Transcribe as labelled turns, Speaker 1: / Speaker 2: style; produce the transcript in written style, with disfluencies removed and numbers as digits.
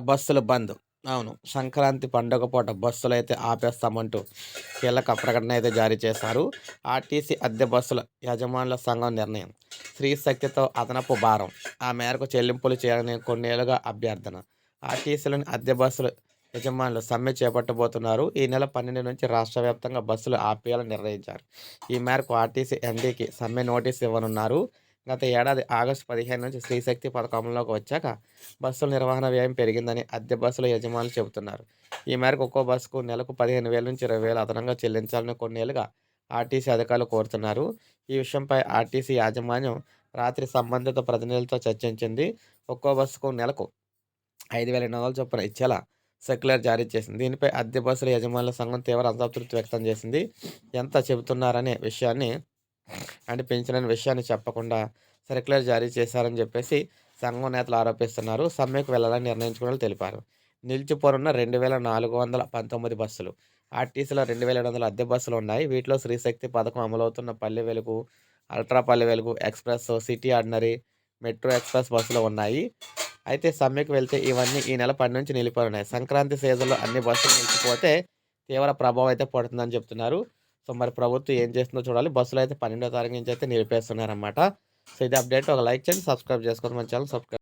Speaker 1: బస్సులు బంద్. అవును. సంక్రాంతి పండుగ పూట బస్సులైతే ఆపేస్తామంటూ కీలక ప్రకటన అయితే జారీ చేశారు. ఆర్టీసీ అద్దె బస్సుల యజమానుల సంఘం నిర్ణయం. స్త్రీ శక్తితో అదనపు భారం. ఆ మేరకు చెల్లింపులు చేయాలని కొన్నేళ్లుగా అభ్యర్థన. ఆర్టీసీలోని అద్దె బస్సుల యజమానులు సమ్మె చేపట్టబోతున్నారు. ఈ నెల 12 నుంచి రాష్ట్ర వ్యాప్తంగా బస్సులు ఆపేయాలని నిర్ణయించారు. ఈ మేరకు ఆర్టీసీ ఎండీకి సమ్మె నోటీసు ఇవ్వనున్నారు. గత ఏడాది ఆగస్టు 15 నుంచి స్త్రీశక్తి పథకం అమల్లోకి వచ్చాక బస్సుల నిర్వహణ వ్యయం పెరిగిందని అద్దె బస్సుల యజమానులు చెబుతున్నారు. ఈ మేరకు ఒక్కో బస్సుకు నెలకు 15,000 నుంచి 20,000 అదనంగా చెల్లించాలని కొన్నేళ్లుగా ఆర్టీసీ అధికారులు కోరుతున్నారు. ఈ విషయంపై ఆర్టీసీ యాజమాన్యం రాత్రి సంబంధిత ప్రతినిధులతో చర్చించింది. ఒక్కో బస్సుకు నెలకు 5,800 చొప్పున ఇచ్చేలా సర్క్యులర్ జారీ చేసింది. దీనిపై అద్దె బస్సుల యజమానుల సంఘం తీవ్ర అసంతృప్తి వ్యక్తం చేసింది. ఎంత చెబుతున్నారనే విషయాన్ని పెంచిన విషయాన్ని చెప్పకుండా సర్క్యులర్ జారీ చేశారని చెప్పేసి సంఘం నేతలు ఆరోపిస్తున్నారు. సమ్మెకు వెళ్లాలని నిర్ణయించుకున్నట్లు తెలిపారు. నిలిచిపోనున్న 2,419 బస్సులు. ఆర్టీసీలో 2,700 అద్దె బస్సులు ఉన్నాయి. వీటిలో శ్రీశక్తి పథకం అమలవుతున్న Palle Velugu, ultra Palle Velugu, express, city ordinary, metro express బస్సులు ఉన్నాయి. అయితే సమ్మెకు వెళ్తే ఇవన్నీ ఈ నెల 10 నుంచి నిలిపోనున్నాయి. సంక్రాంతి సీజన్‌లో అన్ని బస్సులు నిలిచిపోతే తీవ్ర ప్రభావం అయితే పడుతుందని చెప్తున్నారు. సో, మరి ప్రభుత్వం ఏం చేస్తుందో చూడాలి. బస్సులైతే 12వ తారీఖు నుంచి అయితే నిలిపేస్తున్నారన్నమాట. సో, ఇది అప్డేట్. ఒక లైక్ చేయండి, సబ్స్క్రైబ్ చేసుకోండి. మన ఛానల్ సబ్స్క్రైబ్